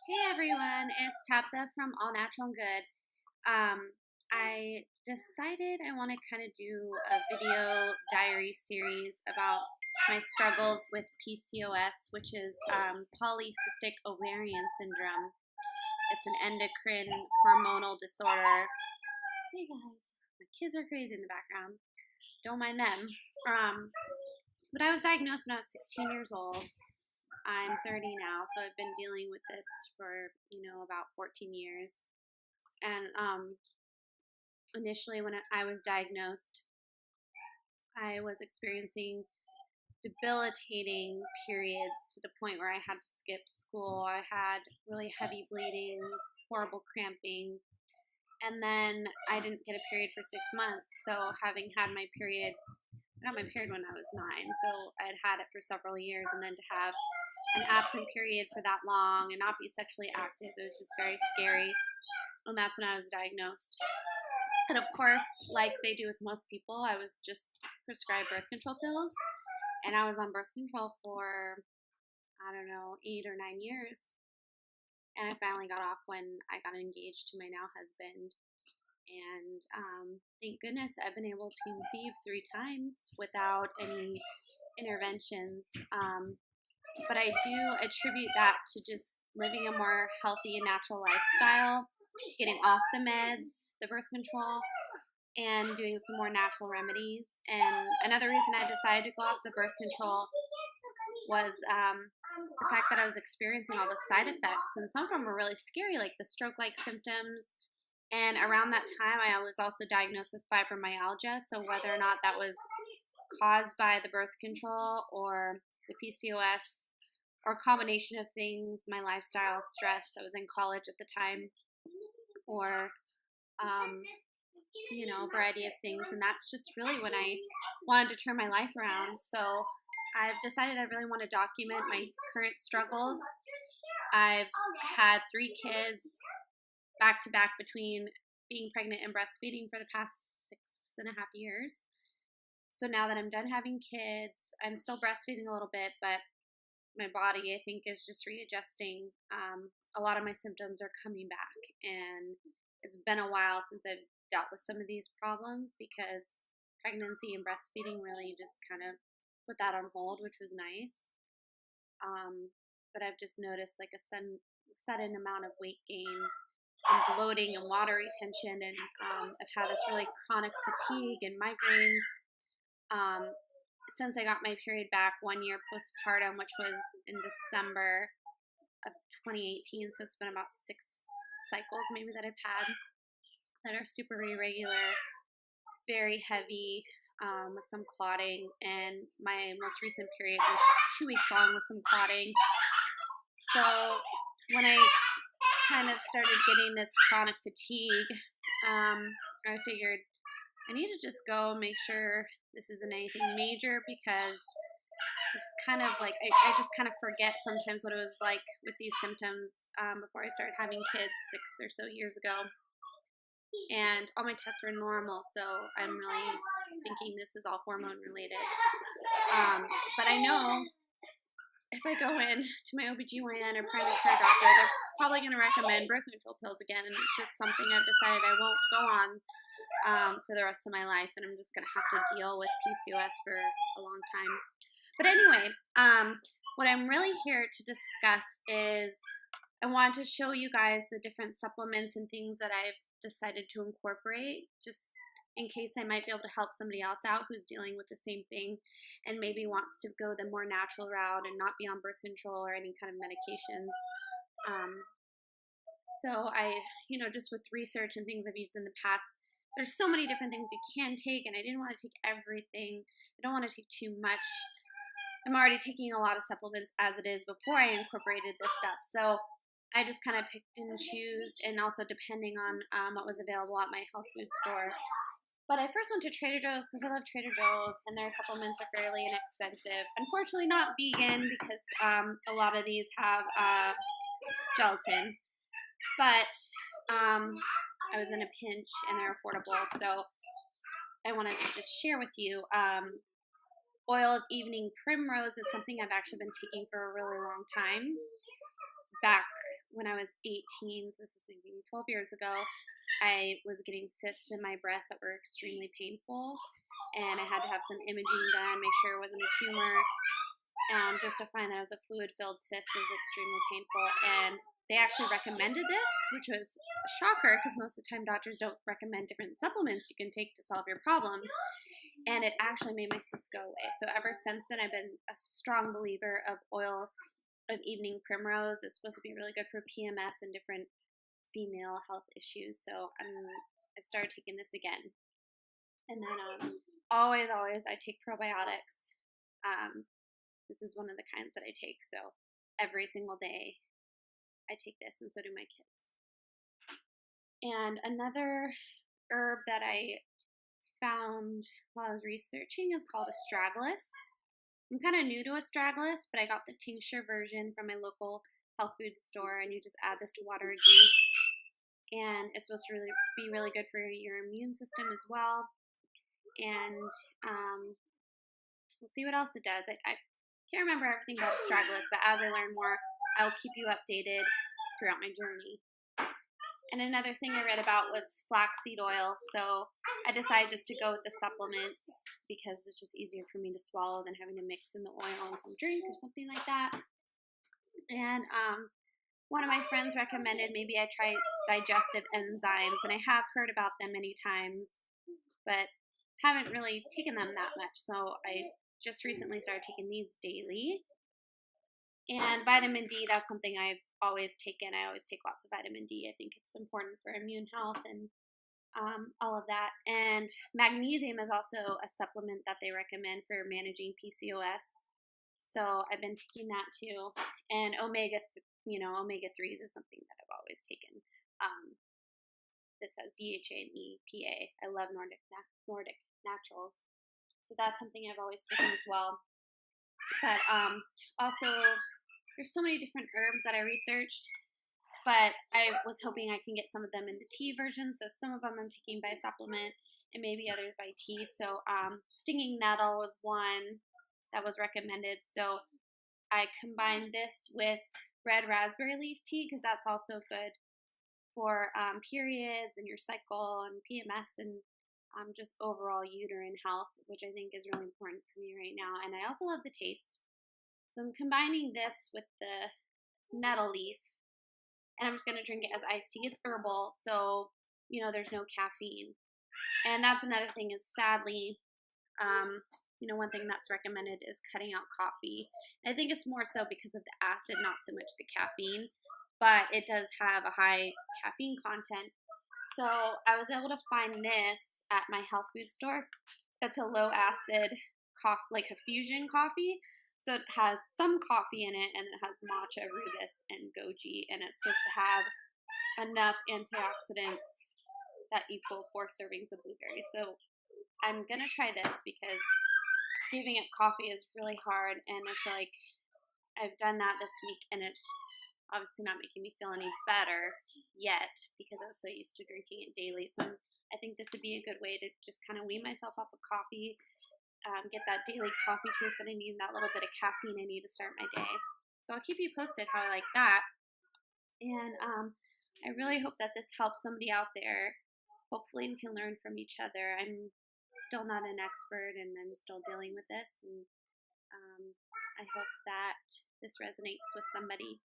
Hey everyone, it's Tabitha from All Natural and Good. I decided I want to kind of do a video diary series about my struggles with PCOS, which is polycystic ovarian syndrome. It's an endocrine hormonal disorder. Hey guys, my kids are crazy in the background. Don't mind them. But I was diagnosed when I was 16 years old. I'm 30 now, so I've been dealing with this for, about 14 years. And initially, when I was diagnosed, I was experiencing debilitating periods to the point where I had to skip school. I had really heavy bleeding, horrible cramping, and then I didn't get a period for 6 months. So, having had my period, I got my period when I was 9, so I had it for several years, and then to have an absent period for that long and not be sexually active, it was just very scary. And that's when I was diagnosed. And of course, like they do with most people, I was just prescribed birth control pills. And I was on birth control for, 8 or 9 years. And I finally got off when I got engaged to my now husband. And thank goodness I've been able to conceive 3 times without any interventions. But I do attribute that to just living a more healthy and natural lifestyle, getting off the meds, the birth control, and doing some more natural remedies. And another reason I decided to go off the birth control was the fact that I was experiencing all the side effects, and some of them were really scary, like the stroke-like symptoms. And around that time, I was also diagnosed with fibromyalgia, so whether or not that was caused by the birth control or the PCOS, or a combination of things, my lifestyle, stress, I was in college at the time, or, a variety of things. And that's just really when I wanted to turn my life around. So I've decided I really want to document my current struggles. I've had 3 kids back to back between being pregnant and breastfeeding for the past 6.5 years. So now that I'm done having kids, I'm still breastfeeding a little bit, but my body, I think, is just readjusting. A lot of my symptoms are coming back, and it's been a while since I've dealt with some of these problems because pregnancy and breastfeeding really just kind of put that on hold, which was nice. But I've just noticed like a sudden amount of weight gain and bloating and water retention, and I've had this really chronic fatigue and migraines. Since I got my period back 1 year postpartum, which was in December of 2018, so it's been about 6 cycles maybe that I've had that are super irregular, very heavy, with some clotting, and my most recent period was 2 weeks long with some clotting. So when I kind of started getting this chronic fatigue, I figured I need to just go and make sure this isn't anything major, because it's kind of like I just kind of forget sometimes what it was like with these symptoms before I started having kids 6 or so years ago. And all my tests were normal, so I'm really thinking this is all hormone related. But I know if I go in to my OBGYN or primary care doctor, they're probably going to recommend birth control pills again, and it's just something I've decided I won't go on for the rest of my life, and I'm just going to have to deal with PCOS for a long time. But anyway, what I'm really here to discuss is I want to show you guys the different supplements and things that I've decided to incorporate, just in case I might be able to help somebody else out who's dealing with the same thing and maybe wants to go the more natural route and not be on birth control or any kind of medications. So I, just with research and things I've used in the past, there's so many different things you can take, and I didn't want to take everything. I don't want to take too much. I'm already taking a lot of supplements as it is before I incorporated this stuff. So I just kind of picked and chose, and also depending on what was available at my health food store. But I first went to Trader Joe's because I love Trader Joe's, and their supplements are fairly inexpensive. Unfortunately, not vegan, because a lot of these have gelatin. But I was in a pinch, and they're affordable, so I wanted to just share with you. Oil of evening primrose is something I've actually been taking for a really long time. Back when I was 18, so this is maybe 12 years ago, I was getting cysts in my breast that were extremely painful, and I had to have some imaging done, make sure it wasn't a tumor, just to find that it was a fluid-filled cyst. It was extremely painful, and they actually recommended this, which was a shocker because most of the time doctors don't recommend different supplements you can take to solve your problems, and it actually made my cysts go away. So ever since then, I've been a strong believer of oil of evening primrose. It's supposed to be really good for PMS and different female health issues. So I've started taking this again. And then always I take probiotics. This is one of the kinds that I take. So every single day I take this, and so do my kids. And another herb that I found while I was researching is called astragalus. I'm kind of new to astragalus, but I got the tincture version from my local health food store, and you just add this to water or juice. And it's supposed to be really good for your immune system as well. And we'll see what else it does. I can't remember everything about astragalus, but as I learn more, I'll keep you updated throughout my journey. And another thing I read about was flaxseed oil, so I decided just to go with the supplements because it's just easier for me to swallow than having to mix in the oil in some drink or something like that. And one of my friends recommended maybe I try digestive enzymes, and I have heard about them many times, but haven't really taken them that much, so I just recently started taking these daily. And vitamin D, that's something I've always taken. I always take lots of vitamin D. I think it's important for immune health and all of that. And magnesium is also a supplement that they recommend for managing PCOS. So I've been taking that too. And omega 3s is something that I've always taken. This has DHA and EPA. I love Nordic Naturals. So that's something I've always taken as well. But also, there's so many different herbs that I researched, but I was hoping I can get some of them in the tea version. So some of them I'm taking by supplement and maybe others by tea. So stinging nettle was one that was recommended. So I combined this with red raspberry leaf tea because that's also good for periods and your cycle and PMS and just overall uterine health, which I think is really important for me right now. And I also love the taste. So I'm combining this with the nettle leaf, and I'm just going to drink it as iced tea. It's herbal, so, there's no caffeine. And that's another thing is sadly, one thing that's recommended is cutting out coffee. And I think it's more so because of the acid, not so much the caffeine, but it does have a high caffeine content. So I was able to find this at my health food store. It's a low acid coffee, like a fusion coffee. So it has some coffee in it, and it has matcha, rooibos, and goji, and it's supposed to have enough antioxidants that equal 4 servings of blueberries. So I'm going to try this because giving up coffee is really hard, and I feel like I've done that this week, and it's obviously not making me feel any better yet because I was so used to drinking it daily. So I think this would be a good way to just kind of wean myself off of coffee, get that daily coffee taste that I need, that little bit of caffeine I need to start my day. So I'll keep you posted how I like that. And I really hope that this helps somebody out there. Hopefully we can learn from each other. I'm still not an expert, and I'm still dealing with this. And I hope that this resonates with somebody.